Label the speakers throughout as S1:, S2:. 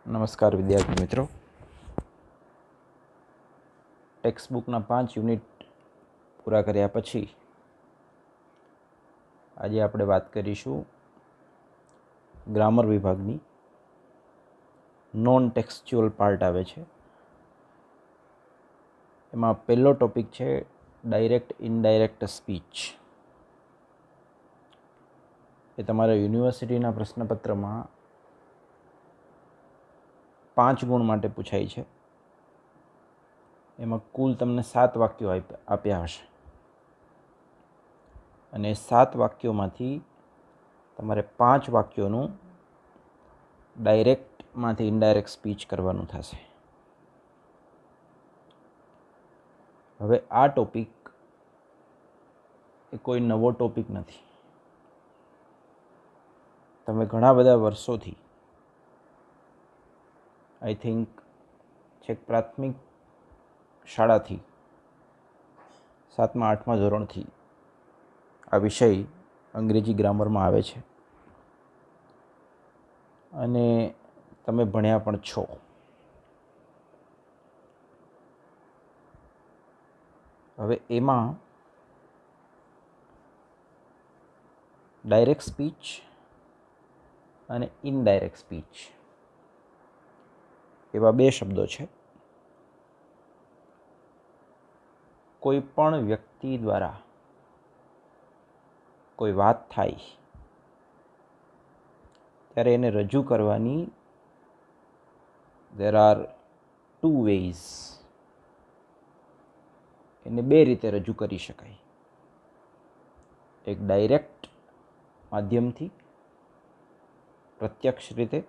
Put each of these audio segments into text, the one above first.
S1: નમસ્કાર વિદ્યાર્થી મિત્રો. ટેક્સ્ટ બુકના 5 યુનિટ પૂરા કર્યા પછી આજે આપણે વાત કરીશું ગ્રામર વિભાગની નોન ટેક્સ્ચ્યુઅલ પાર્ટ આવે છે. એમાં પહેલો ટોપિક છે ડાયરેક્ટ ઇનડાયરેક્ટ સ્પીચ. એ તમારા યુનિવર્સિટીના પ્રશ્નપત્રમાં 5 ગુણ માટે પૂછાય છે. એમાં કુલ તમને 7 વાક્યો આપ્યા હશે અને 7 વાક્યોમાંથી તમારે 5 વાક્યોનું ડાયરેક્ટમાંથી ઇનડાયરેક્ટ સ્પીચ કરવાનું થશે. હવે આ ટોપિક એ કોઈ નવો ટોપિક નથી. તમે ઘણા બધા વર્ષોથી આઈ થિંક છેક પ્રાથમિક શાળાથી 7મા 8મા ધોરણથી આ વિષય અંગ્રેજી ગ્રામરમાં આવે છે અને તમે ભણ્યા પણ છો. હવે એમાં ડાયરેક્ટ સ્પીચ અને ઇનડાયરેક્ટ સ્પીચ એવા 2 શબ્દો છે. કોઈ પણ વ્યક્તિ દ્વારા કોઈ વાત થાય ત્યારે એને રજૂ કરવાની there are 2 ways. એને 2 રીતે રજૂ કરી શકાય. એક ડાયરેક્ટ માધ્યમથી, પ્રત્યક્ષ રીતે,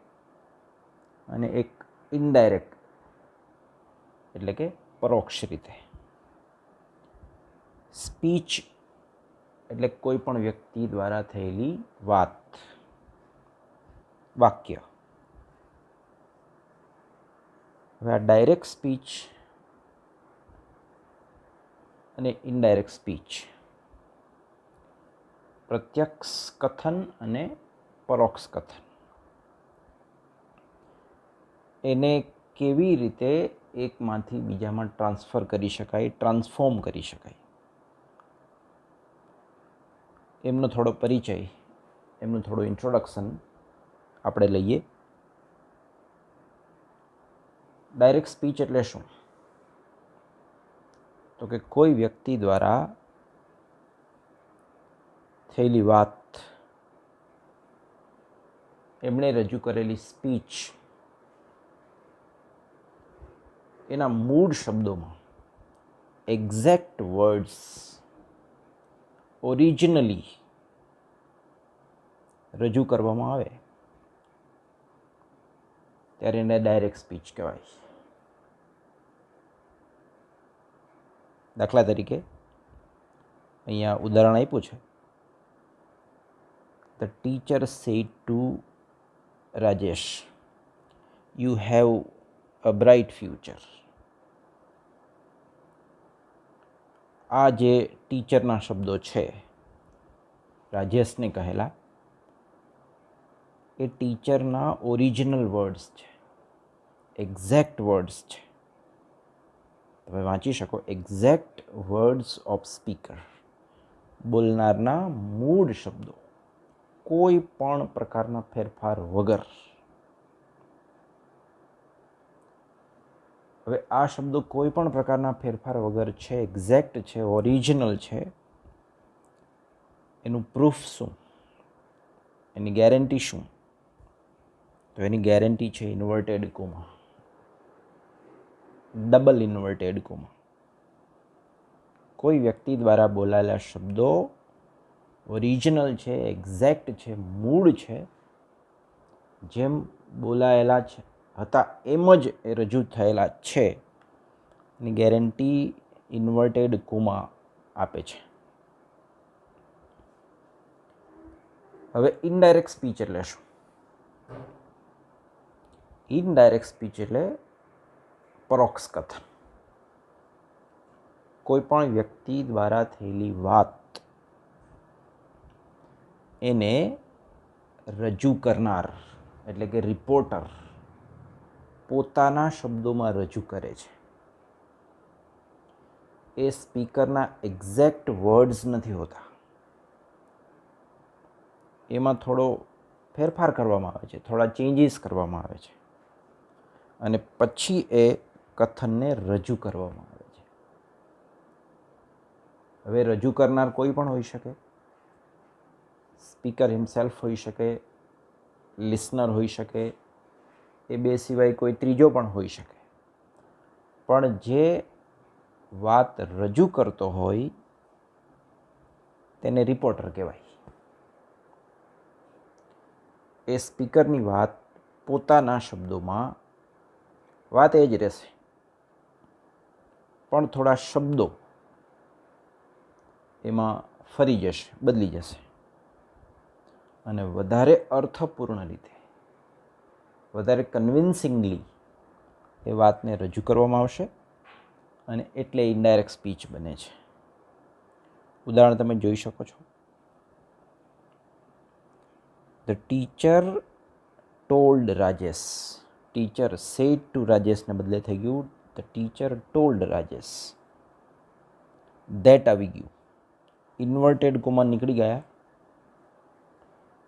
S1: અને એક ઇનડાયરેક્ટ એટલે કે પરોક્ષ રીતે. સ્પીચ એટલે કોઈ પણ વ્યક્તિ દ્વારા થયેલી વાત, વાક્ય. હવે આ ડાયરેક્ટ સ્પીચ અને ઇનડાયરેક્ટ સ્પીચ, પ્રત્યક્ષ કથન અને પરોક્ષ કથન, એને કેવી રીતે એકમાંથી બીજામાં ટ્રાન્સફર કરી શકાય, ટ્રાન્સફોર્મ કરી શકાય, એમનો થોડો પરિચય, એમનું થોડું ઇન્ટ્રોડક્શન આપણે લઈએ. ડાયરેક્ટ સ્પીચ એટલે શું? તો કે કોઈ વ્યક્તિ દ્વારા થયેલી વાત, એમણે રજૂ કરેલી સ્પીચ, એના મૂળ શબ્દોમાં, એક્ઝેક્ટ વર્ડ્સ, ઓરિજિનલી રજૂ કરવામાં આવે ત્યારે એને ડાયરેક્ટ સ્પીચ કહેવાય. દાખલા તરીકે અહીંયા ઉદાહરણ આપ્યું છે. The teacher said two Rajesh, you have a bright future. આ જે ટીચરના શબ્દો છે રાજેશને કહેલા, એ ટીચરના ઓરિજિનલ વર્ડ્સ છે, એક્ઝેક્ટ વર્ડ્સ છે. તમે વાંચી શકો, એક્ઝેક્ટ વર્ડ્સ ઓફ સ્પીકર, બોલનારના મૂળ શબ્દો, કોઈ પણ પ્રકારના ફેરફાર વગર. હવે આ શબ્દો કોઈ પણ પ્રકારના ફેરફાર વગર છે, એક્ઝેક્ટ છે, ઓરિજિનલ છે. એનું પ્રૂફ શું? એની ગેરંટી શું? તો એની ગેરંટી છે inverted comma, double inverted comma. કોઈ વ્યક્તિ દ્વારા બોલાયેલા શબ્દો ઓરિજિનલ છે, એક્ઝેક્ટ છે, મૂળ છે, જેમ બોલાયેલા હતા એમ જ એ રજૂ થયેલા છે. એની ગેરંટી ઇન્વર્ટેડ કોમા આપે છે. હવે ઇનડાયરેક્ટ સ્પીચ એટલે શું? ઇનડાયરેક્ટ સ્પીચ એટલે પરોક્ષ કથન. કોઈ પણ વ્યક્તિ દ્વારા થયેલી વાત એને રજૂ કરનાર એટલે કે રિપોર્ટર પોતાના શબ્દોમાં રજૂ કરે છે. એ સ્પીકરના એક્ઝેક્ટ વર્ડ્સ નથી હોતા, એમાં થોડો ફેરફાર કરવામાં આવે છે, થોડા ચેન્જીસ કરવામાં આવે છે અને પછી એ કથનને રજૂ કરવામાં આવે છે. હવે રજૂ કરનાર કોઈ પણ હોઈ શકે, સ્પીકર હિમસેલ્ફ હોઈ શકે, લિસનર હોઈ શકે, એ બે સિવાય કોઈ ત્રીજો પણ હોઈ શકે. પણ જે વાત રજૂ કરતો હોય તેને રિપોર્ટર કહેવાય. એ સ્પીકરની વાત પોતાના શબ્દોમાં, વાત એ જ રહેશે પણ થોડા શબ્દો એમાં ફરી જશે, બદલી જશે અને વધારે અર્થપૂર્ણ રીતે, વધારે કન્વિન્સિંગલી એ વાતને રજૂ કરવામાં આવશે અને એટલે ઇનડાયરેક્ટ સ્પીચ બને છે. ઉદાહરણ તમે જોઈ શકો છો. The teacher told Rajesh. Teacher said to રાજેશને બદલે થઈ ગયું the teacher told Rajesh. That આવી ગયું, ઇન્વર્ટેડ કોમા નીકળી ગયા.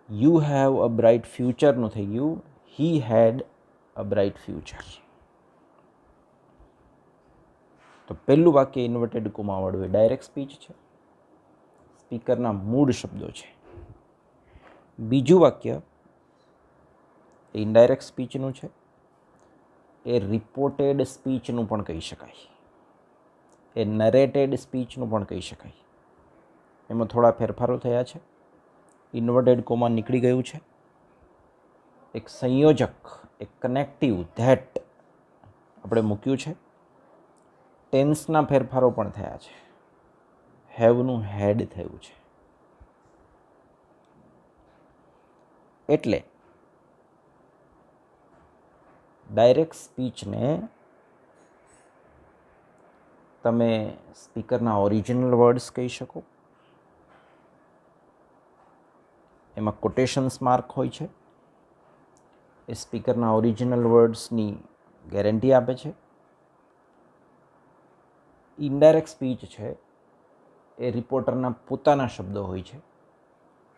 S1: યુ હેવ અ બ્રાઇટ ફ્યુચરનું થઈ ગયું હી હેડ અ બ્રાઇટ ફ્યુચર. તો પહેલું વાક્ય ઇન્વર્ટેડ કોમાવાળું એ ડાયરેક્ટ સ્પીચ છે, સ્પીકરના મૂળ શબ્દો છે. બીજું વાક્ય એ ઇનડાયરેક્ટ સ્પીચનું છે, એ રિપોર્ટેડ સ્પીચનું પણ કહી શકાય, એ નરેટેડ સ્પીચનું પણ કહી શકાય. એમાં થોડા ફેરફારો થયા છે. ઇન્વર્ટેડ કોમા નીકળી ગયું છે. એક સંયોજક, એક કનેક્ટિવ ધેટ આપણે મૂક્યું છે. ટેન્સના ફેરફારો પણ થયા છે. હેવનું હેડ થયું છે. એટલે ડાયરેક્ટ સ્પીચને તમે સ્પીકરના ઓરિજિનલ વર્ડ્સ કહી શકો, એમાં કોટેશન્સ માર્ક હોય છે, એ સ્પીકરના ઓરિજિનલ વર્ડ્સની ગેરંટી આપે છે. ઇનડાયરેક્ટ સ્પીચ છે એ રિપોર્ટરના પોતાના શબ્દો હોય છે.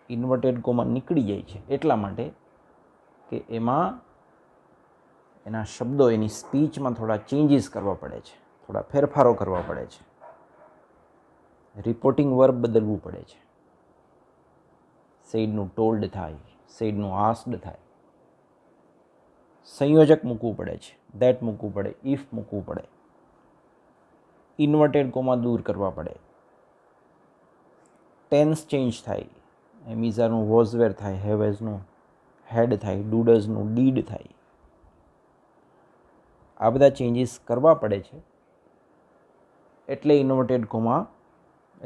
S1: ઇન્વર્ટેડ કોમા નીકળી જાય છે એટલા માટે કે એમાં એના શબ્દો, એની સ્પીચમાં થોડા ચેન્જીસ કરવા પડે છે, થોડા ફેરફારો કરવા પડે છે, રિપોર્ટિંગ વર્બ બદલવું પડે છે. સેડનું ટોલ્ડ થાય, સેડનું આસ્ડ થાય, સંયોજક મૂકવું પડે છે, ધેટ મૂકવું પડે, ઇફ મૂકવું પડે, ઇન્વર્ટેડ કોમા દૂર કરવા પડે, ટેન્સ ચેન્જ થાય, એમ ઇઝાનું વોઝવેર થાય, હેવેઝનું હેડ થાય, ડુડઝનું ડીડ થાય. આ બધા ચેન્જીસ કરવા પડે છે એટલે ઇન્વર્ટેડ કોમા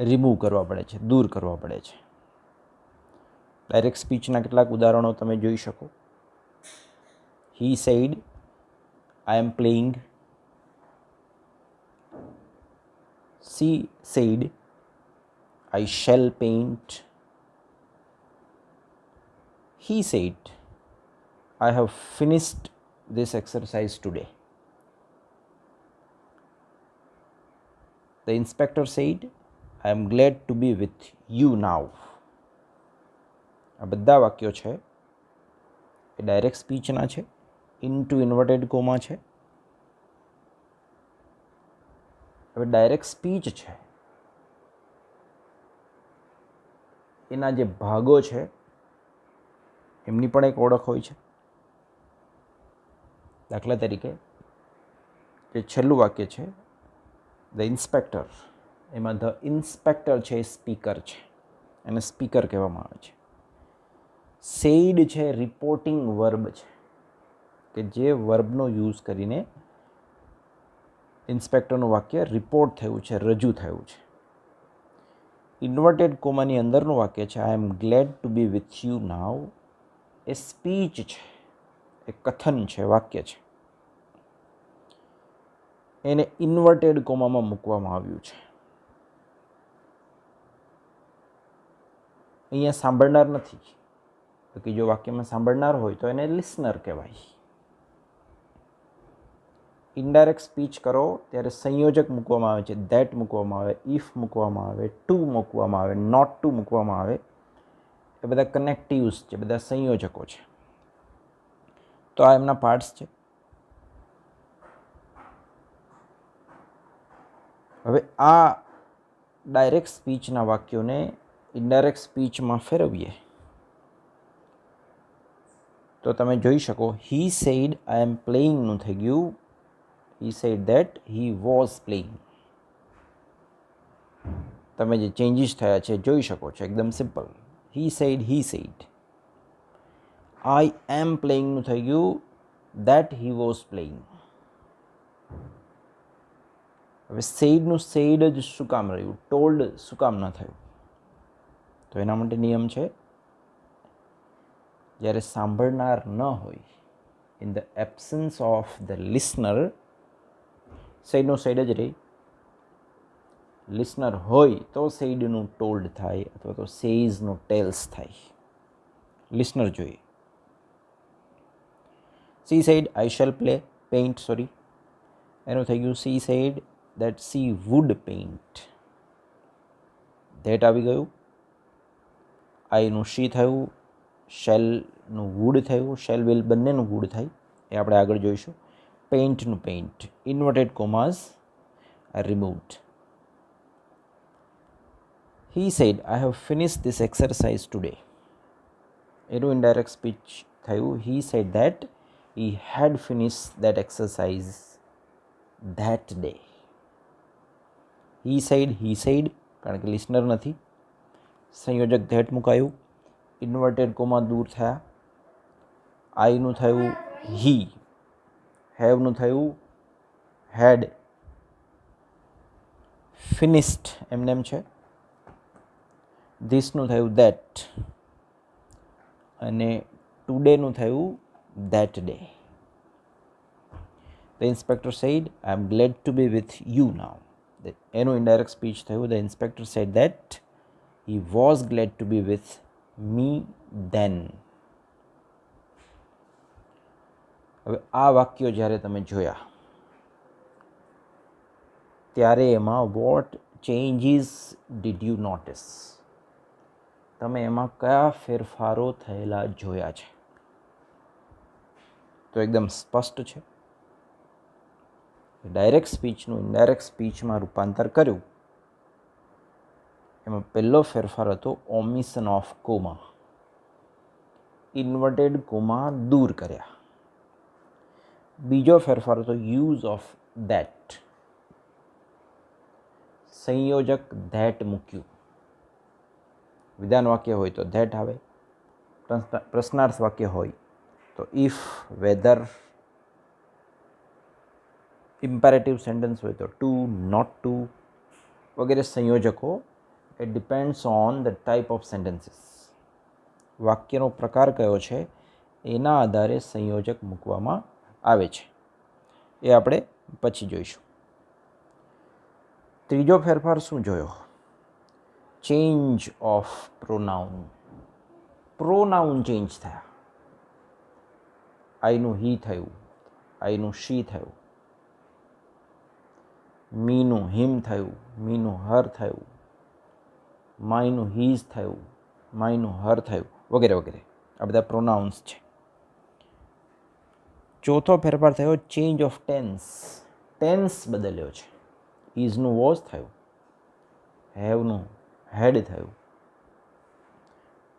S1: રિમૂવ કરવા પડે છે, દૂર કરવા પડે છે. ડાયરેક્ટ સ્પીચના કેટલાક ઉદાહરણો તમે જોઈ શકો. હી said I M playing. She said, I shall paint. He said, I have finished this exercise today. The inspector said, I am glad to be with you now. આ બધા વાક્યો છે એ ડાયરેક્ટ સ્પીચના છે, ઇન્ટુ ઇન્વર્ટેડ કોમા છે. હવે direct speech છે એના જે ભાગો છે એમની પણ એક ઓળખ હોય છે. દાખલા તરીકે જે છેલ્લું વાક્ય છે ધ ઇન્સ્પેક્ટર, એમાં ધ ઇન્સ્પેક્ટર છે એ સ્પીકર છે, એને સ્પીકર કહેવામાં આવે છે. સેડ છે રિપોર્ટિંગ વર્બ છે કે જે વર્બનો યુઝ કરીને ઇન્સ્પેક્ટરનું વાક્ય રિપોર્ટ થયું છે, રજૂ થયું છે. ઇન્વર્ટેડ કોમાની અંદરનું વાક્ય છે I am glad to be with you now, એ સ્પીચ છે, એ કથન છે, વાક્ય છે. એને ઇન્વર્ટેડ કોમામાં મૂકવામાં આવ્યું છે. અહીંયા સાંભળનાર નથી, બાકી જો વાક્યમાં સાંભળનાર હોય તો એને લિસનર કહેવાય. ઇનડાયરેક્ટ સ્પીચ કરો ત્યારે સંયોજક મૂકવામાં આવે છે, ધેટ મૂકવામાં આવે, ઇફ મૂકવામાં આવે, ટુ મૂકવામાં આવે, નોટ ટુ મૂકવામાં આવે. એ બધા કનેક્ટિવ્સ છે, બધા સંયોજકો છે. તો આ એમના પાર્ટ્સ છે. હવે આ ડાયરેક્ટ સ્પીચના વાક્યોને ઇનડાયરેક્ટ સ્પીચમાં ફેરવીએ તો તમે જોઈ શકો, હી સેડ આઈ એમ પ્લેઇંગનું થઈ ગયું, હી said that he was playing. તમે જે ચેન્જીસ થયા છે જોઈ શકો છો, એકદમ સિમ્પલ. હી સેડ, આઈ એમ પ્લેઇંગનું થઈ ગયું, ધેટ હી વોઝ પ્લેઇંગ. હવે સેડનું સેડ જ શું કામ રહ્યું, ટોલ્ડ શું કામ ન થયું? તો એના માટે નિયમ છે, જ્યારે સાંભળનાર ન હોય, in the absence of the listener, સેડનું સેડ જ રહી. લિસનર હોય તો સેડનું ટોલ્ડ થાય અથવા તો સેઝનું ટેલ્સ થાય. લિસનર જોઈએ. She said I shall paint, sorry, એનું થઈ ગયું she said that she would paint. That આવી ગયું. આઈનું શી થયું, શેલનું વુડ થયું, શેલ વિલ બંનેનું વુડ થાય, એ આપણે આગળ જોઈશું. પેઇન્ટનું paint, inverted commas are removed. He said I have finished this exercise today. એનું ઇનડાયરેક્ટ સ્પીચ થયું, he said that he had finished that exercise that day. He said, કારણ કે લિસનર નથી, સંયોજક ધેટ મુકાયું, ઇન્વર્ટેડ કોમા દૂર થયા, આઈનું થયું હી, હેવનું થયું હેડ, ફિનિશ્ડ એમને એમ છે, ધીસનું થયું ધેટ, અને ટુડેનું થયું that day. The inspector said I am glad to be with you now. એનું ઇનડાયરેક્ટ સ્પીચ થયું, the inspector said that he was glad to be with me then. હવે આ વાક્યો જ્યારે તમે જોયા ત્યારે એમાં what changes did you notice, તમે એમાં કયા ફેરફારો થયેલા જોયા છે? તો એકદમ સ્પષ્ટ છે. ડાયરેક્ટ સ્પીચનું ઇનડાયરેક્ટ સ્પીચમાં રૂપાંતર કર્યું. એમાં પહેલો ફેરફાર હતો ઓમિશન ઓફ કોમા, ઇન્વર્ટેડ કોમા દૂર કર્યા. બીજો ફેરફાર હતો યુઝ ઓફ ધેટ, સંયોજક ધેટ મૂક્યું. વિધાન વાક્ય હોય તો ધેટ આવે, પ્રશ્નાર્થ વાક્ય હોય તો ઇફ, વેધર, ઇમ્પેરેટિવ સેન્ટેન્સ હોય તો ટુ, નોટ ટુ વગેરે સંયોજકો. It depends on the type of sentences. વાક્યનો પ્રકાર કયો છે એના આધારે સંયોજક મૂકવામાં આવે છે. એ આપણે પછી જોઈશું. ત્રીજો ફેરફાર શું જોયો? Change of pronoun. Pronoun change થયા. આઈનું હી થયું, આઈનું શી થયું, મીનું હિમ થયું, મીનું હર થયું, માયનું હીઝ થયું, માયનું હર થયું, વગેરે વગેરે. આ બધા પ્રોનાઉન્સ છે. ચોથો ફેરફાર થયો ચેન્જ ઓફ ટેન્સ. ટેન્સ બદલ્યો છે. ઇઝનું વોઝ થયું, હેવનું હેડ થયું,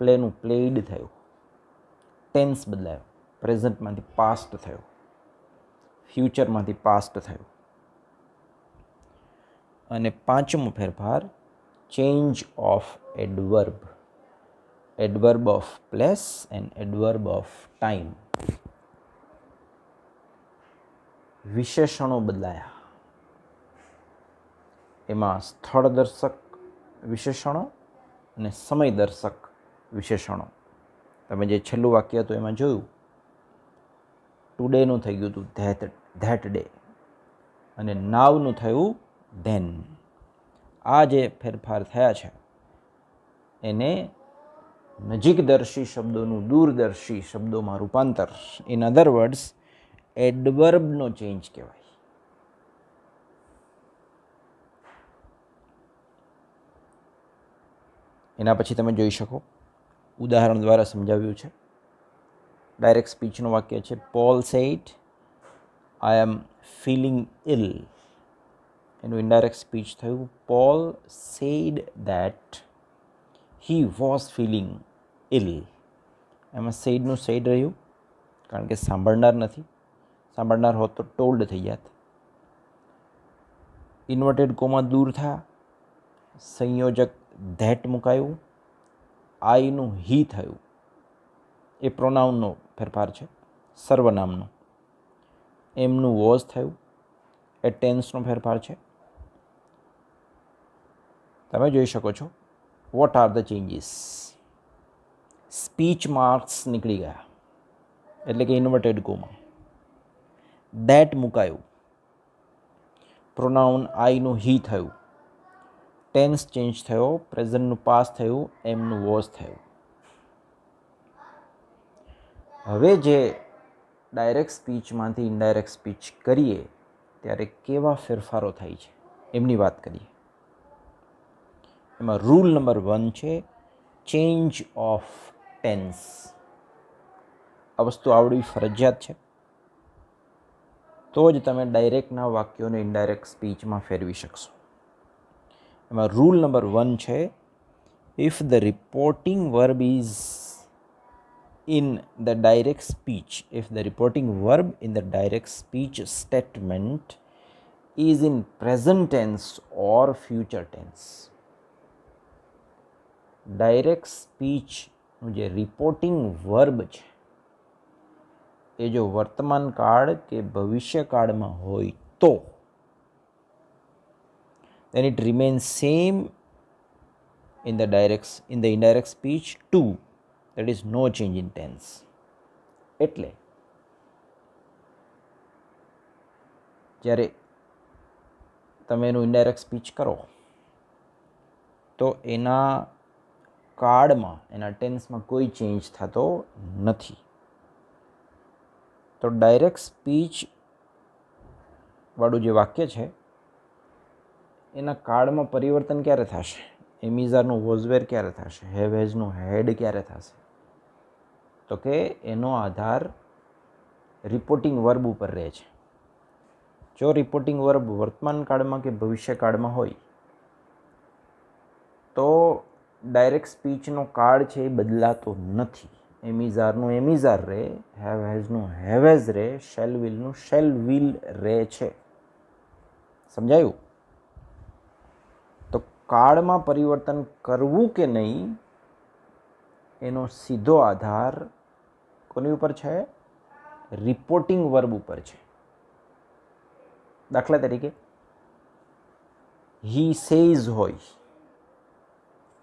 S1: પ્લેનું પ્લેઇડ થયું. ટેન્સ બદલાયો. પ્રેઝન્ટમાંથી પાસ્ટ થયું, ફ્યુચરમાંથી પાસ્ટ થયું. અને પાંચમો ફેરફાર change of adverb. Adverb of place and adverb of time. વિશેષણો બદલાયા. એમાં સ્થળદર્શક વિશેષણો અને સમયદર્શક વિશેષણો. તમે જે છેલ્લું વાક્ય હતું એમાં જોયું, ટુડેનું થઈ ગયું હતું ધેટ ડે, અને નાવનું થયું ધેન. આ જે ફેરફાર થયા છે એને નજીકદર્શી શબ્દોનું દૂરદર્શી શબ્દોમાં રૂપાંતર, ઇન અધર વર્ડ્સ એડવર્બનો ચેન્જ કહેવાય. એના પછી તમે જોઈ શકો ઉદાહરણ દ્વારા સમજાવ્યું છે. ડાયરેક્ટ સ્પીચનું વાક્ય છે Paul said I am feeling ill. એનું ઇનડાયરેક્ટ સ્પીચ થયું Paul said that he was feeling ill. એમાં સેડનું સેડ રહ્યું કારણ કે સાંભળનાર નથી. સાંભળનાર હોત તો ટોલ્ડ થઈ જાત. ઇન્વર્ટેડ કોમા દૂર થા, સંયોજક ધેટ મુકાયું, આઈનું હી થયું. એ પ્રોનાઉનનો ફેરફાર છે, સર્વનામનો. એમનું વોઝ થયું, એ ટેન્સનો ફેરફાર છે. તમે જોઈ શકો છો what are the changes. Speech marks નીકળી ગયા એટલે કે ઇન્વર્ટેડ કોમા. ધેટ મુકાયું, પ્રોનાઉન આઈનું હી થયું, ટેન્સ ચેન્જ થયો, પ્રેઝન્ટનું પાસ થયું, એમનું વોઝ થયું. હવે જે ડાયરેક્ટ સ્પીચમાંથી ઇનડાયરેક્ટ સ્પીચ કરીએ ત્યારે કેવા ફેરફારો થાય છે એમની વાત કરીએ. એમાં રૂલ નંબર 1 છે ચેન્જ ઓફ ટેન્સ. આ વસ્તુ આવડવી ફરજિયાત છે, તો જ તમે ડાયરેક્ટના વાક્યોને ઇનડાયરેક્ટ સ્પીચમાં ફેરવી શકશો. એમાં રૂલ નંબર 1 છે if the reporting verb is in the direct speech, if the reporting verb in the direct speech statement is in present tense or future tense. Direct સ્પીચનું જે રિપોર્ટિંગ વર્બ છે એ જો વર્તમાન કાળ કે ભવિષ્યકાળમાં હોય તો then it remains same in the indirect speech too. That is no change in tense. એટલે જ્યારે તમે એનું ઇનડાયરેક્ટ સ્પીચ કરો તો એના કાળમાં, એના ટેન્સમાં કોઈ ચેન્જ થતો નથી. તો ડાયરેક્ટ સ્પીચ વાળું જે વાક્ય છે એના કાળમાં પરિવર્તન ક્યારે થશે? એમિઝારનું વોઝવેર ક્યારે થશે? હેવ હેઝનું હેડ ક્યારે થશે? તો કે એનો આધાર રિપોર્ટિંગ વર્બ ઉપર રહે છે. જો રિપોર્ટિંગ વર્બ વર્તમાન કાળમાં કે ભવિષ્યકાળમાં હોય તો ડાયરેક્ટ સ્પીચનો કાળ છે એ બદલાતો નથી. એમિઝારનું એમિઝાર રહે, હેવ હેઝનું હેવ હેઝ રહે, શેલ વિલનું શેલ વિલ રહે છે. સમજાયું? તો કાળમાં પરિવર્તન કરવું કે નહીં એનો સીધો આધાર કોની ઉપર છે? રિપોર્ટિંગ વર્બ ઉપર છે. દાખલા તરીકે હી સેઝ હોય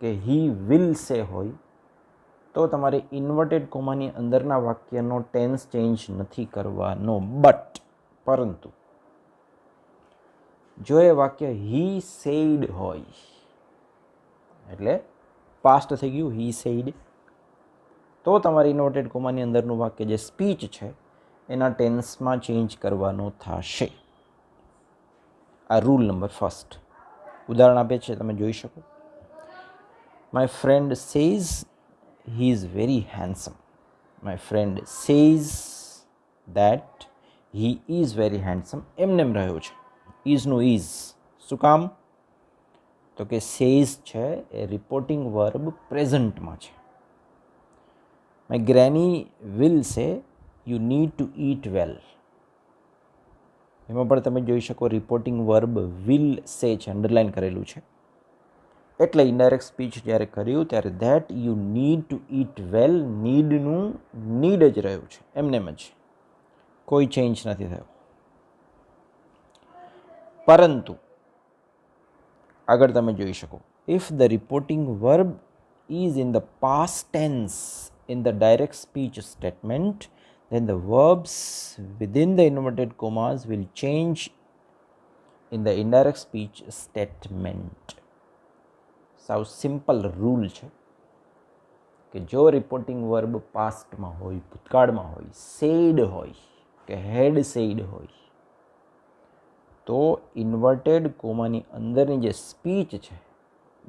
S1: કે હી વિલ સે હોય તો તમારે ઇન્વર્ટેડ કોમાની અંદરના વાક્યનો ટેન્સ ચેન્જ નથી કરવાનો. પરંતુ જો એ વાક્ય હી સેડ હોય એટલે પાસ્ટ થઈ ગયું, હી સેડ, તો તમારે ઇન્વર્ટેડ કોમાની અંદરનું વાક્ય જે સ્પીચ છે એના ટેન્સમાં ચેન્જ કરવાનો થશે. આ રૂલ નંબર 1. ઉદાહરણ આપે છે, તમે જોઈ શકો. My friend says he is very handsome. My friend says that he is very handsome. એમને રહ્યો છે, ઇઝનું ઇઝ. શું કામ? તો કે સેઝ છે એ રિપોર્ટિંગ વર્બ પ્રેઝન્ટમાં છે. My granny will say you need to eat well. એમાં પણ તમે જોઈ શકો રિપોર્ટિંગ વર્બ વિલ સે છે, અંડરલાઇન કરેલું છે. એટલે ઇનડાયરેક્ટ સ્પીચ જ્યારે કર્યું ત્યારે that you need to eat well, નીડનું નીડ જ રહ્યું છે, એમને જ, કોઈ ચેન્જ નથી થયો. પરંતુ આગળ તમે જોઈ શકો if the reporting verb is in the past tense in the direct speech statement, then the verbs within the inverted commas will change in the indirect speech statement. સાવ સિમ્પલ રૂલ છે કે જો રિપોર્ટિંગ વર્બ પાસ્ટમાં હોય, ભૂતકાળમાં હોય, sad હોય કે હેડ sad હોય તો ઇન્વર્ટેડ કોમાની અંદરની જે સ્પીચ છે,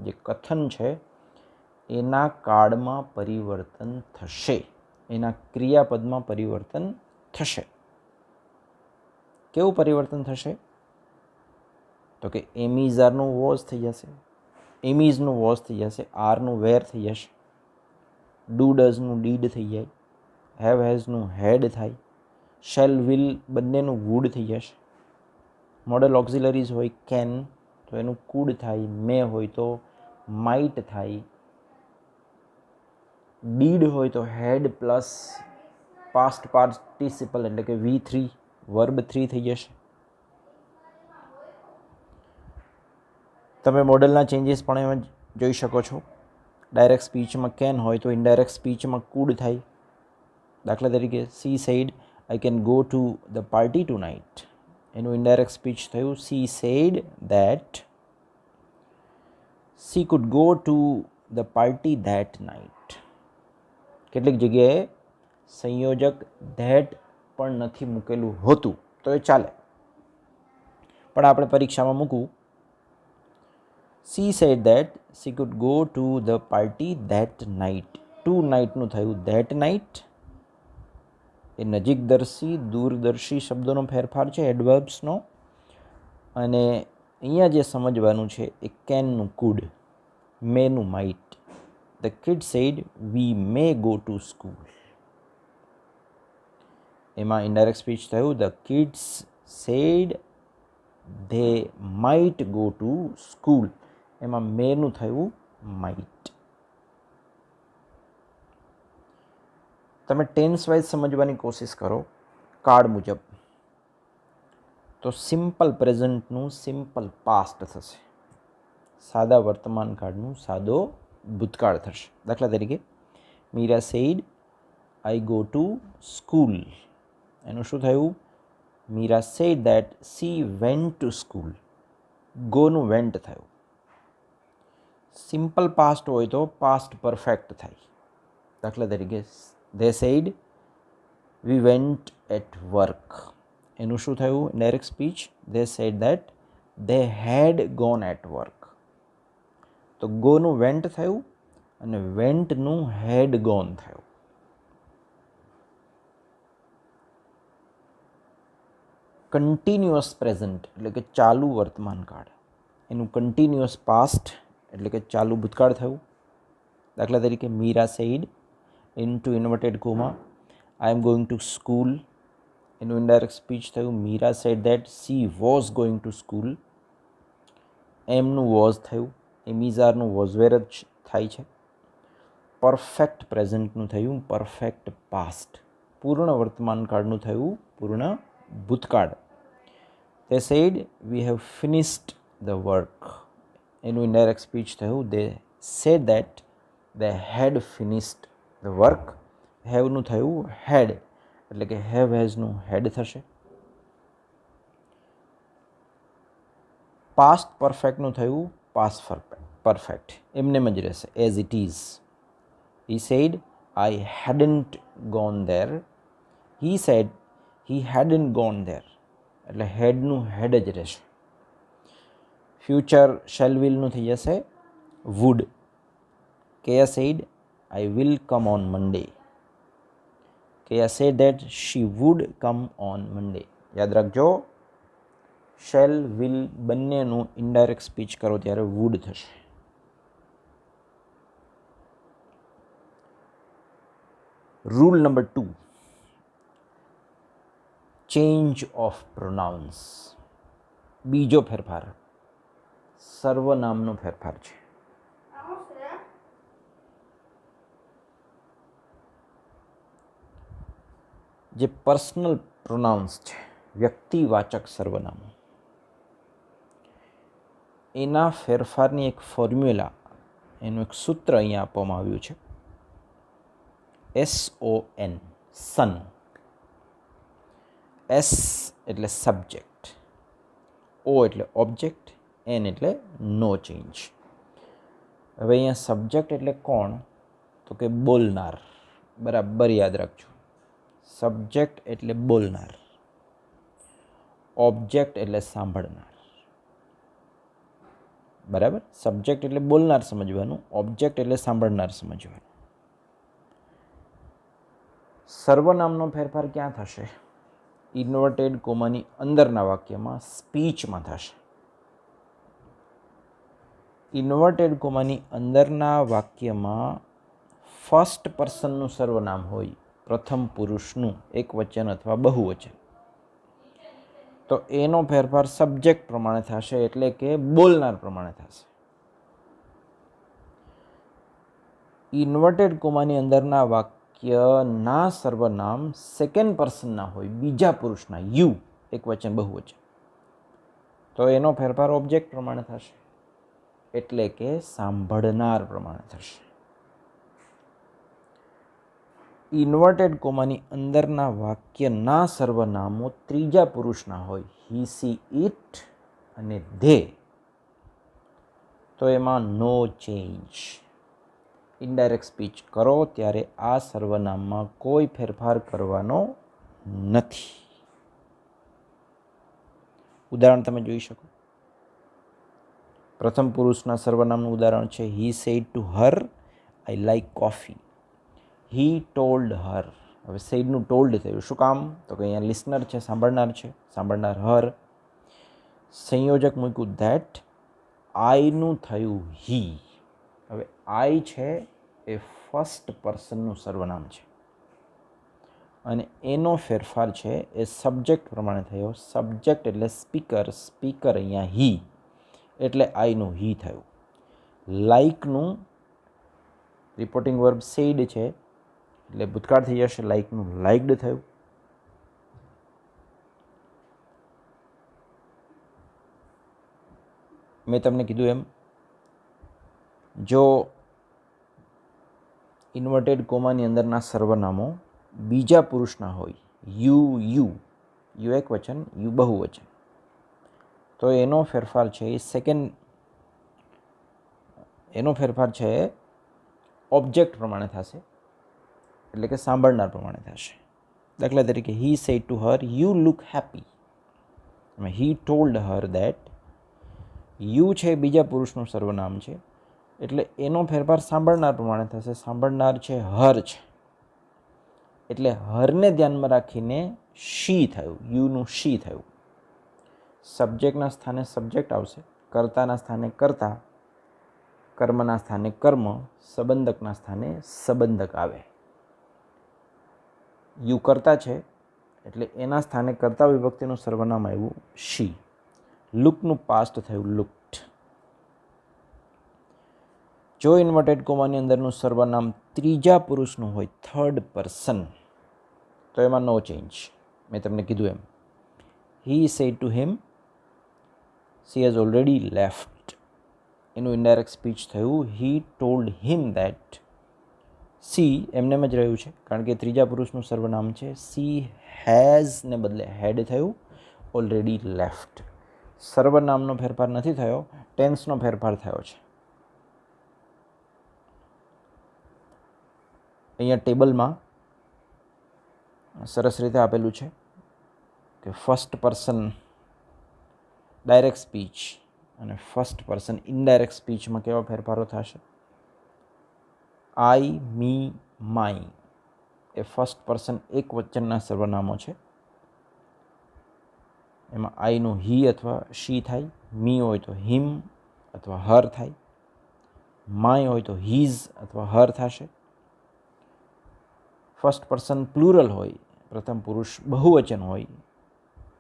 S1: જે કથન છે એના કાળમાં પરિવર્તન થશે, એના ક્રિયાપદમાં પરિવર્તન થશે. કેવું પરિવર્તન થશે? તો કે એમીઝ આરનું વોઝ થઈ જશે, એમીઝનું વોઝ થઈ જશે, આરનું વેર થઈ જશે, ડુ ડઝનું ડીડ થઈ જાય, હેવ હેઝનું હેડ થાય, શેલ વિલ બંનેનું વુડ થઈ જશે. મોડલ ઓક્ઝિલરીઝ હોય કેન તો એનું કુડ થાય, મે હોય તો માઇટ થાય, ડીડ હોય તો હેડ પ્લસ પાસ્ટ પાર્ટિસિપલ એટલે કે V3 વર્બ 3 થઈ જશે. તમે મોડલના ચેન્જીસ પણ એમાં જોઈ શકો છો. ડાયરેક્ટ સ્પીચમાં કેન હોય તો ઇનડાયરેક્ટ સ્પીચમાં કુડ થાય. દાખલા તરીકે she said I can go to the party tonight, એનું ઇનડાયરેક્ટ સ્પીચ થયું she said that she could go to the party that night. કેટલીક જગ્યાએ સંયોજક ધેટ પણ નથી મૂકેલું હોતું તો એ ચાલે, પણ આપણે પરીક્ષામાં મૂકવું. She said that she could go to the party that night. ટુ નાઇટનું થયું ધેટ નાઇટ. એ નજીકદર્શી દૂરદર્શી શબ્દોનો ફેરફાર છે, એડવર્બ્સનો. અને અહીંયા જે સમજવાનું છે એ કેનનું કુડ, મેનું might. The kid said we may go to school. એમાં ઇનડાયરેક્ટ સ્પીચ થયું the kids said they might go to school. એમાં મેનું થયું માઇટ. તમે ટેન્સ વાઇઝ સમજવાની કોશિશ કરો કાળ મુજબ, તો સિમ્પલ પ્રેઝન્ટનું સિમ્પલ પાસ્ટ થશે, સાદા વર્તમાન કાળનું સાદો ભૂતકાળ થશે. દાખલા તરીકે Meera said I go to school. એનું શું થયું? Meera said that she went to school. ગોનું વેન્ટ થયું. સિમ્પલ પાસ્ટ હોય તો પાસ્ટ પરફેક્ટ થાય. દાખલા તરીકે they said we went at work. એનું શું થયું? Direct speech they said that they had gone at work. તો ગોનું વેન્ટ થયું અને વેન્ટનું હેડ ગોન થયું. કન્ટિન્યુઅસ પ્રેઝન્ટ એટલે કે ચાલુ વર્તમાન કાળ, એનું કન્ટિન્યુઅસ પાસ્ટ એટલે કે ચાલુ ભૂતકાળ થયું. દાખલા તરીકે Meera said into inverted comma I am going to school. એનું ઇનડાયરેક્ટ સ્પીચ થયું Meera said that she was going to school. એમનું વોઝ થયું, એમિઝારનું વોઝવેર જ થાય છે. પરફેક્ટ પ્રેઝન્ટનું થયું પરફેક્ટ પાસ્ટ. પૂર્ણ વર્તમાન કાળનું થયું પૂર્ણ ભૂતકાળ. they said we have finished the work. એનું ઇનડાયરેક્ટ સ્પીચ થયું they said that they had finished the work. હેવનું થયું હેડ એટલે કે હેવ હેઝનું હેડ થશે. પાસ્ટ પરફેક્ટનું થયું પાસ્ટ પરફેક્ટ, એમને જ રહેશે as it is. he said I hadn't gone there. he said he hadn't gone there એટલે હેડનું હેડ જ રહેશે. ફ્યુચર શેલ વિલનું થઈ જશે would. Keya said I will come on Monday. Kaya said that she would come on Monday. યાદ રાખજો, shell will બંનેનું indirect speech કરો ત્યારે વુડ થશે. Rule number 2, change of pronounce. બીજો ફેરફાર સર્વનામનો ફેરફાર છે. જે પર્સનલ પ્રોનાઉન્સ છે, વ્યક્તિવાચક સર્વનામો, એના ફેરફારની એક ફોર્મ્યુલા, એનું એક સૂત્ર અહીંયા આપવામાં આવ્યું છે. SON, સન. S એટલે સબ્જેક્ટ, O એટલે ઓબ્જેક્ટ, N એટલે નો ચેન્જ. હવે અહીંયા સબ્જેક્ટ એટલે કોણ? તો કે બોલનાર. બરાબર યાદ રાખજો, સબ્જેક્ટ એટલે બોલનાર, ઓબ્જેક્ટ એટલે સાંભળનાર. બરાબર. સબ્જેક્ટ એટલે બોલનાર સમજવાનું, ઓબ્જેક્ટ એટલે સાંભળનાર સમજવાનું. સર્વનામનો ફેરફાર ક્યાં થશે? ઇન્વર્ટેડ કોમાની અંદરના વાક્યમાં, સ્પીચમાં થશે. ઇન્વર્ટેડ કોમાની અંદરના વાક્યમાં ફર્સ્ટ પર્સનનું સર્વનામ હોય, પ્રથમ પુરુષનું એકવચન અથવા બહુવચન, તો એનો ફેરફાર સબ્જેક્ટ પ્રમાણે થશે, એટલે કે બોલનાર પ્રમાણે થશે. ઇન્વર્ટેડ કોમાની અંદરના વાક્યના સર્વનામ સેકન્ડ પર્સનના હોય, બીજા પુરુષના, યુ એકવચન બહુવચન, તો એનો ફેરફાર ઓબ્જેક્ટ પ્રમાણે થશે, એટલે કે સાંભળનાર પ્રમાણે થશે. ઇન્વર્ટેડ કોમાની અંદરના વાક્યના સર્વનામો ત્રીજા પુરુષના હોય, હી, સી, ઇટ અને ધે, તો એમાં નો ચેન્જ. ઇનડાયરેક્ટ સ્પીચ કરો ત્યારે આ સર્વનામમાં કોઈ ફેરફાર કરવાનો નથી. ઉદાહરણ તમે જોઈ શકો. પ્રથમ પુરુષના સર્વનામનું ઉદાહરણ છે, he said to her, I like coffee. He told her. હવે સેડનું ટોલ્ડ થયું, શું કામ? તો કે અહીંયા લિસનર છે, સાંભળનાર છે, સાંભળનાર હર. સંયોજક મૂક્યું ધેટ. આઈનું થયું હી. હવે આઈ છે એ ફર્સ્ટ પર્સનનું સર્વનામ છે અને એનો ફેરફાર છે એ સબ્જેક્ટ પ્રમાણે થયો. સબ્જેક્ટ એટલે સ્પીકર, સ્પીકર અહીંયા હી, એટલે આઈનું હી થયું. લાઇકનું રિપોર્ટિંગ વર્બ સેડ છે, એટલે ભૂતકાળ થઈ જશે, લાઇકનું લાઇક્ડ થયું. મેં તમને કીધું એમ, જો ઇન્વર્ટેડ કોમાની અંદરના સર્વનામો બીજા પુરુષના હોય, યુ, યુ, યુ એકવચન, યુ બહુવચન, તો એનો ફેરફાર છે એ એનો ફેરફાર છે ઓબ્જેક્ટ પ્રમાણે થશે, એટલે કે સાંભળનાર પ્રમાણે થશે. દાખલા તરીકે, હી said to Har, you look happy. He told Har that. You છે બીજા પુરુષનું સર્વનામ છે, એટલે એનો ફેરફાર સાંભળનાર પ્રમાણે થશે. સાંભળનાર છે હર છે, એટલે હરને ધ્યાનમાં રાખીને શી થયું, યુનું શી થયું. સબ્જેક્ટના સ્થાને સબ્જેક્ટ આવશે, કર્તાના સ્થાને કર્તા, કર્મના સ્થાને કર્મ, સંબંધકના સ્થાને સંબંધક આવે. યુ કર્તા છે, એટલે એના સ્થાને કર્તા વિભક્તિનું સર્વનામ આવ્યું શી. લુકનું પાસ્ટ થયું લુક્ડ. જો ઇન્વર્ટેડ કોમાની અંદરનું સર્વનામ ત્રીજા પુરુષનું હોય, થર્ડ પર્સન, તો એમાં નો ચેન્જ. મેં તમને કીધું એમ, he said to him, she has already left. એનું ઇનડાયરેક્ટ સ્પીચ થયું, he told him that. She એમનેમ જ રહ્યું છે, કારણ કે ત્રીજા પુરુષનું સર્વનામ છે. સી હેઝને બદલે હેડ થયું, ઓલરેડી લેફ્ટ. સર્વનામનો ફેરફાર નથી થયો, ટેન્સનો ફેરફાર થયો છે. અહીંયા ટેબલમાં સરસ રીતે આપેલું છે કે ફર્સ્ટ પર્સન ડાયરેક્ટ સ્પીચ અને ફર્સ્ટ પર્સન ઇનડાયરેક્ટ સ્પીચમાં કેવા ફેરફારો થશે. આઈ, મી, માય એ ફર્સ્ટ પર્સન એક વચનના સર્વનામો છે. એમાં આઈનું હી અથવા શી થાય, મી હોય તો હિમ અથવા હર થાય, માય હોય તો હીઝ અથવા હર થશે. ફર્સ્ટ પર્સન પ્લુરલ હોય, પ્રથમ પુરુષ બહુવચન હોય,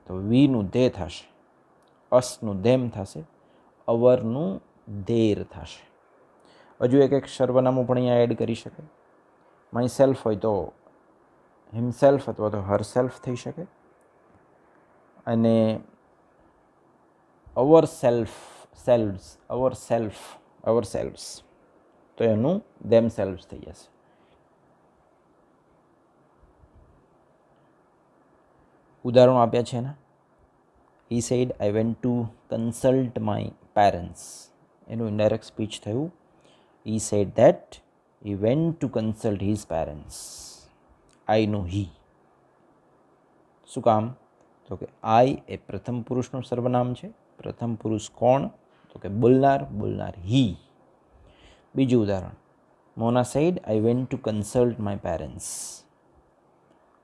S1: તો વીનું ધે થશે, અસનું ધેમ થશે, અવરનું ધેર થશે. હજુ એક સર્વનામું પણ અહીંયા એડ કરી શકે. માય સેલ્ફ હોય તો હિમસેલ્ફ અથવા તો હર સેલ્ફ થઈ શકે, અને અવર સેલ્ફ્સ તો એનું ધેમ સેલ્ફ્સ થઈ જશે. ઉદાહરણો આપ્યા છે ને. He said I went to consult my parents. એનું ઇનડાયરેક્ટ સ્પીચ થયું, he said that he went to consult his parents. આઈનું હી. શું કામ? તો કે આઈ એ પ્રથમ પુરુષનું સર્વનામ છે. પ્રથમ પુરુષ કોણ? તો કે બોલનાર બોલનાર હી. બીજું ઉદાહરણ, Mona said I went to consult my parents.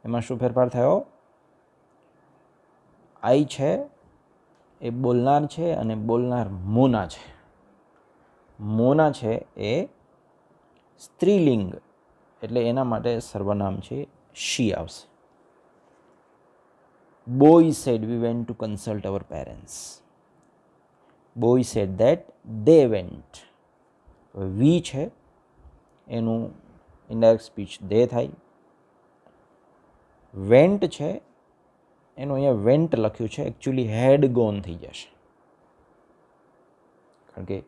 S1: એમાં શું ફેરફાર થયો? આઈ છે એ બોલનાર છે અને બોલનાર મોના છે. મોના છે એ સ્ત્રીલિંગ એટલે એના માટે સર્વનામ છે શી આવશે. Boy said we went to consult our parents. Boy said that they went. We છે એનું ઇનડાયરેક્ટ સ્પીચ દે થાય. વેન્ટ છે એનું અહીંયા વેન્ટ લખ્યું છે, એકચ્યુઅલી હેડ ગોન થઈ જશે, કારણ કે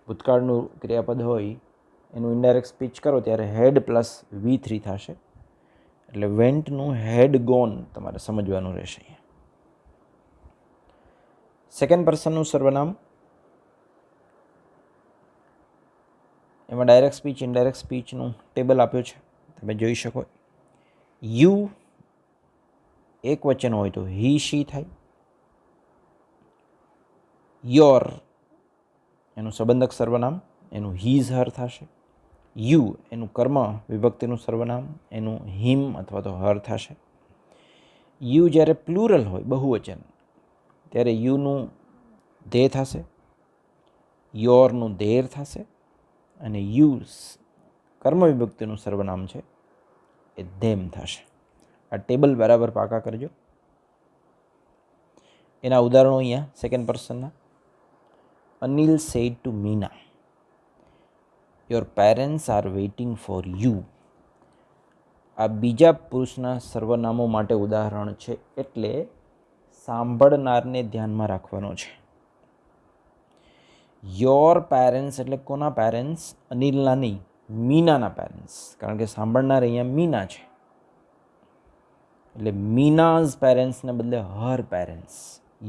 S1: ભૂતકાળનું ક્રિયાપદ હોય એનું ઇનડાયરેક્ટ સ્પીચ કરો ત્યારે હેડ પ્લસ V3 થશે, એટલે વેન્ટનું હેડ ગોન તમારે સમજવાનું રહેશે. સેકન્ડ પર્સનનું સર્વનામ, એમાં ડાયરેક્ટ સ્પીચ ઇનડાયરેક્ટ સ્પીચનું ટેબલ આપ્યું છે, તમે જોઈ શકો. યુ એક વચન હોય તો હી શી થાય. યોર એનું સંબંધક સર્વનામ એનું હીઝ હર થશે. યુ એનું કર્મ વિભક્તિનું સર્વનામ એનું હિમ અથવા તો હર થશે. યુ જ્યારે પ્લુરલ હોય બહુવચન ત્યારે યુનું ધે થશે, યોરનું ધેર થશે અને યુઝ કર્મ વિભક્તિનું સર્વનામ છે એ ધેમ થશે. આ ટેબલ બરાબર પાકા કરજો. એના ઉદાહરણો અહીંયા સેકન્ડ પર્સનના. Anil said to Meena, your parents are waiting for you. આ બીજા પુરુષના સર્વનામો માટે ઉદાહરણ છે, એટલે સાંભળનારને ધ્યાનમાં રાખવાનો છે. યોર પેરેન્ટ્સ એટલે કોના પેરેન્ટ્સ? અનિલના નહીં, મીનાના પેરેન્ટ્સ, કારણ કે સાંભળનાર અહીંયા મીના છે. એટલે મીનાઝ પેરેન્ટ્સને બદલે હર પેરેન્ટ્સ.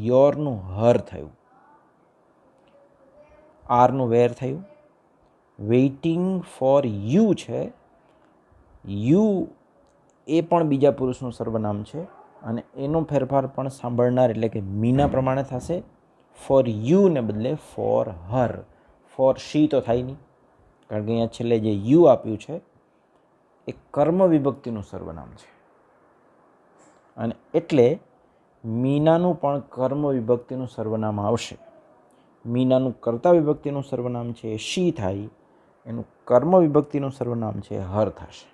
S1: યોરનું હર થયું, આરનું વેર થયું. વેઇટિંગ ફોર યુ છે, યુ એ પણ બીજા પુરુષનું સર્વનામ છે અને એનો ફેરફાર પણ સાંભળનાર એટલે કે મીના પ્રમાણે થશે. ફોર યુને બદલે ફોર હર. ફોર શી તો થાય નહીં, કારણ કે અહીંયા છેલ્લે જે યુ આપ્યું છે એ કર્મ વિભક્તિનું સર્વનામ છે અને એટલે મીનાનું પણ કર્મ વિભક્તિનું સર્વનામ આવશે. મીનાનું કર્તા વિભક્તિનું સર્વનામ છે શી થાય, એનું કર્મ વિભક્તિનું સર્વનામ છે હર થશે,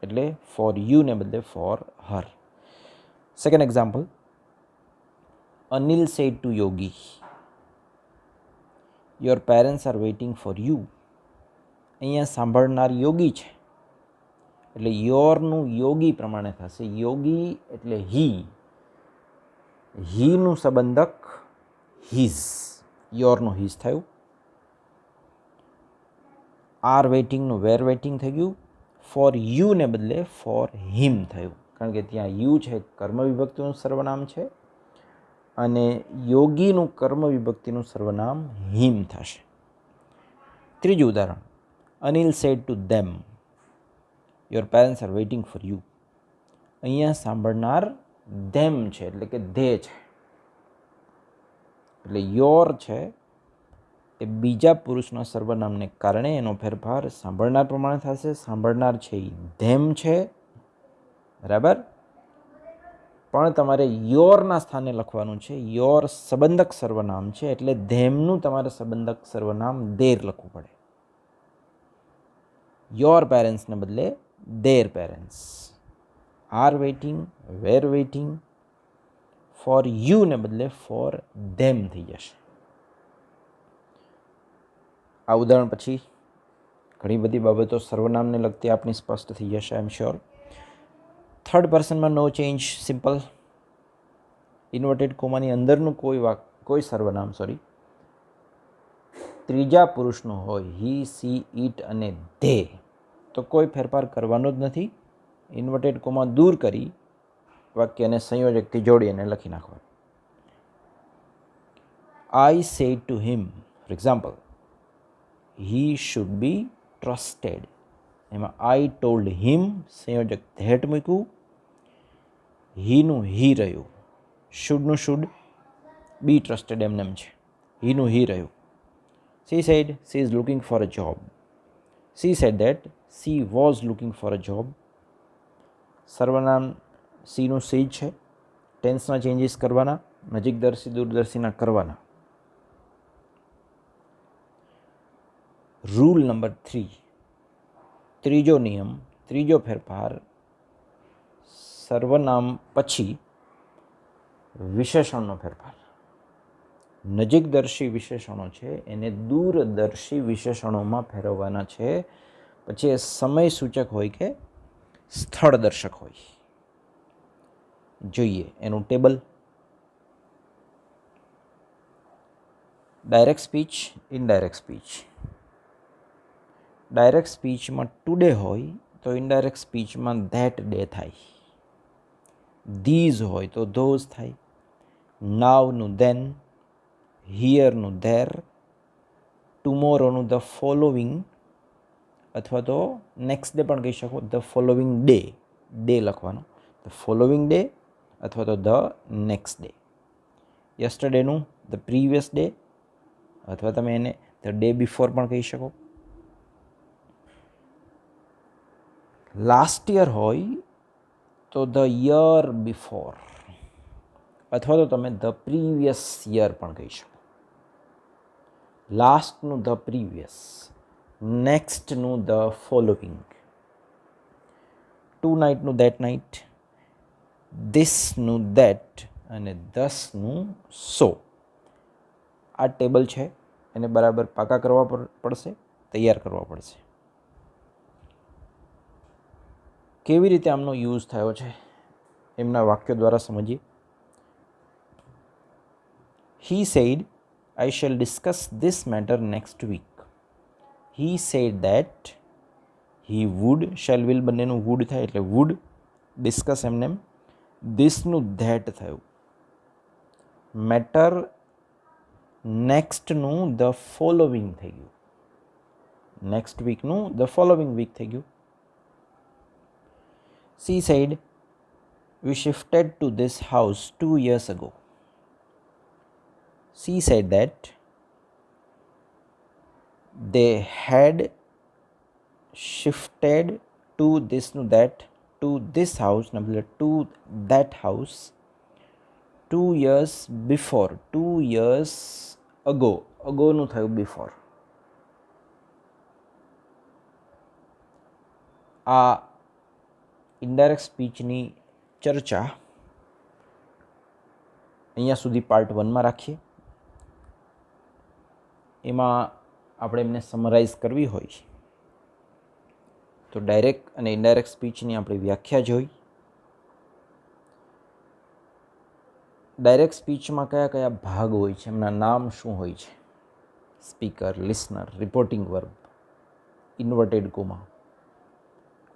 S1: એટલે ફોર યુને બદલે for her. Second example, Anil said to Yogi, your parents are waiting for you. અહીંયા સાંભળનાર યોગી છે એટલે યોરનું યોગી પ્રમાણે થશે. યોગી એટલે હી, હીનું સંબંધક હીઝ, યોરનું હીઝ થયું. આર વેઇટિંગનું વેર વેઇટિંગ થઈ ગયું. ફોર યુને બદલે ફોર હિમ થયું, કારણ કે ત્યાં યુ છે કર્મ વિભક્તિનું સર્વનામ છે અને યોગીનું કર્મ વિભક્તિનું સર્વનામ હિમ થશે. ત્રીજું ઉદાહરણ, Anil said to them, your parents are waiting for you. અહીંયા સાંભળનાર ધેમ છે એટલે કે ધે છે, એટલે યોર છે એ બીજા પુરુષના સર્વનામને કારણે એનો ફેરફાર સાંભળનાર પ્રમાણે થશે. સાંભળનાર છે એ ધેમ છે, બરાબર, પણ તમારે યોરના સ્થાને લખવાનું છે. યોર સંબંધક સર્વનામ છે એટલે ધેમનું તમારે સંબંધક સર્વનામ દેર લખવું પડે. યોર પેરેન્ટ્સને બદલે their parents. Are waiting, were waiting, for યુને બદલે ફોર ધેમ થઈ જશે. આ ઉદાહરણ પછી ઘણી બધી બાબતો સર્વનામને લગતી આપની સ્પષ્ટ થઈ જશે, આઈ એમ શ્યોર. થર્ડ પર્સનમાં નો ચેન્જ, સિમ્પલ. ઇન્વર્ટેડ કોમાની અંદરનું કોઈ સર્વનામ ત્રીજા પુરુષનું હોય, હી, સી, ઇટ અને ધે, તો કોઈ ફેરફાર કરવાનો જ નથી. ઇન્વર્ટેડ કોમા દૂર કરી વાક્યને સંયોજકથી જોડી અને લખી નાખવાનું. I said to him, for example, he should be trusted. એમાં આઈ ટોલ્ડ હિમ, સંયોજક ધેટ મૂક્યું, હીનું હી રહ્યું, શુડનું શુડ, બી ટ્રસ્ટેડ એમનેમ છે, હીનું હી રહ્યું. She said she is looking for a job. She said that she was looking for a job. સર્વનામ સીનું સીજ છે. ટેન્સના changes કરવાના, નજીકદર્શી દૂરદર્શીના કરવાના. રૂલ નંબર 3, ત્રીજો નિયમ, ત્રીજો ફેરફાર, સર્વનામ પછી વિશેષણનો ફેરફાર. નજીકદર્શી વિશેષણો છે એને દૂરદર્શી વિશેષણોમાં ફેરવવાના છે. પછી એ સમય સૂચક હોય કે સ્થળ દર્શક હોય. જોઈએ એનું table. Direct speech, indirect speech. Direct સ્પીચમાં ટુડે હોય તો ઇનડાયરેક્ટ સ્પીચમાં ધેટ ડે થાય. ધીઝ હોય તો ધોઝ થાય. નાવનું ધેન, હિયરનું ધેર, ટુમોરોનું ધ ફોલોવિંગ, અથવા તો નેક્સ્ટ ડે પણ કહી શકો. ધ ફોલોવિંગ ડે, ડે લખવાનો. ધ ફોલોવિંગ ડે અથવા તો ધ નેક્સ્ટ ડે. યસ્ટરડેનું ધ પ્રીવિયસ ડે, અથવા તમે એને ધ ડે બિફોર પણ કહી શકો. લાસ્ટ યર હોય તો ધ યર બિફોર, અથવા તો તમે ધ પ્રીવિયસ યર પણ કહી શકો. લાસ્ટનું ધ પ્રીવિયસ, નેક્સ્ટનું ધ ફોલોવિંગ. ટુ નાઇટનું દેટ નાઇટ, ધીસનું દેટ અને ધસનું સો. આ ટેબલ છે એને બરાબર પાકા કરવા પડશે, તૈયાર કરવા પડશે. કેવી રીતે આમનો યુઝ થયો છે એમના વાક્યો દ્વારા સમજીએ. He said, I shall discuss this matter next week. He said that he would, shall will બંનેનું would થાય એટલે would discuss એમને. ધીસનું ધેટ થયું. મેટર નેક્સ્ટનું ધ ફોલોવિંગ થઈ ગયું. નેક્સ્ટ વીકનું ધ ફોલોવિંગ વીક થઈ ગયું. She said, we shifted to this house 2 years ago. She said that they had shifted to this house, to that house 2 years before. 2 years ago. અગોનું થયું before. આ indirect સ્પીચની ચર્ચા અહીંયા સુધી part 1માં રાખીએ. એમાં આપણે એમને સમરાઇઝ કરવી હોય તો ડાયરેક્ટ અને ઇનડાયરેક્ટ સ્પીચની આપણે વ્યાખ્યા જોઈ. ડાયરેક્ટ સ્પીચમાં કયા કયા ભાગ હોય છે, એમના નામ શું હોય છે. Speaker, listener, reporting verb, inverted comma.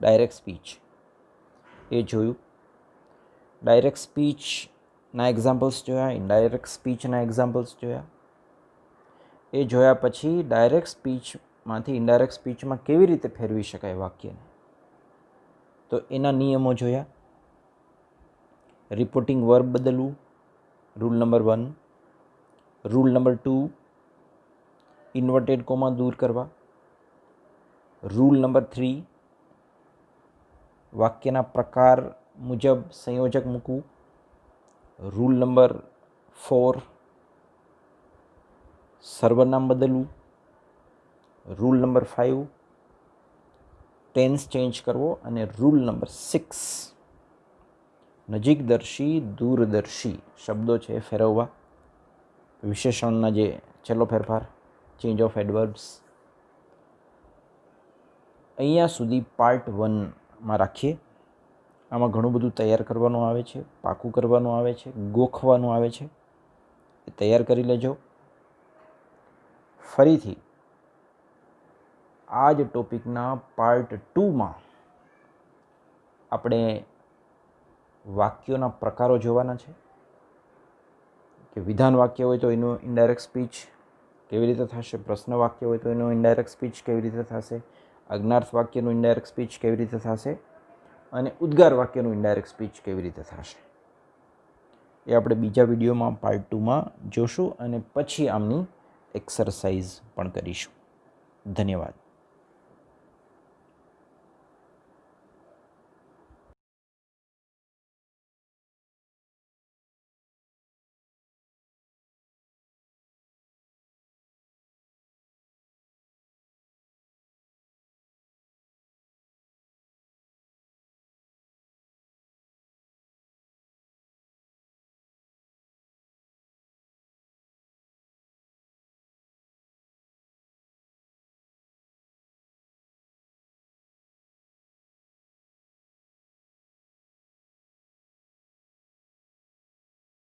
S1: Direct speech એ જોયું. ડાયરેક્ટ સ્પીચના એક્ઝામ્પલ્સ જોયા, ઇનડાયરેક્ટ સ્પીચના એક્ઝામ્પલ્સ જોયા. એ જોયા પછી ડાયરેક્ટ સ્પીચમાંથી ઇનડાયરેક્ટ સ્પીચમાં કેવી રીતે ફેરવી શકાય વાક્યને, તો એના નિયમો જોયા. રિપોર્ટિંગ વર્બ બદલવું, rule number 1. Rule number 2, inverted comma દૂર કરવા. રૂલ નંબર 3, વાક્યના પ્રકાર મુજબ સંયોજક મૂકવું. રૂલ નંબર 4, સર્વનામ બદલવું. રૂલ નંબર 5, ટેન્સ ચેન્જ કરવો. અને રૂલ નંબર 6, નજીકદર્શી દૂરદર્શી શબ્દો છે ફેરવવા. વિશેષણના જે છેલ્લો ફેરફાર, ચેન્જ ઓફ એડવર્બ્સ. અહીંયા સુધી પાર્ટ 1માં રાખીએ. આમાં ઘણું બધું તૈયાર કરવાનું આવે છે, પાકું કરવાનું આવે છે, ગોખવાનું આવે છે. એ તૈયાર કરી લેજો. ફરીથી આ જ ટોપિકના પાર્ટ 2માં આપણે વાક્યોના પ્રકારો જોવાના છે કે વિધાન વાક્ય હોય તો એનું ઇનડાયરેક્ટ સ્પીચ કેવી રીતે થશે, પ્રશ્ન વાક્ય હોય તો એનું ઇનડાયરેક્ટ સ્પીચ કેવી રીતે થશે, અજ્ઞાર્થ વાક્યનું ઇનડાયરેક્ટ સ્પીચ કેવી રીતે થશે અને ઉદ્ગાર વાક્યનું ઇનડાયરેક્ટ સ્પીચ કેવી રીતે થશે. એ આપણે બીજા વિડીયોમાં પાર્ટ 2માં જોશું અને પછી આમની એક્સરસાઇઝ પણ કરીશું. ધન્યવાદ.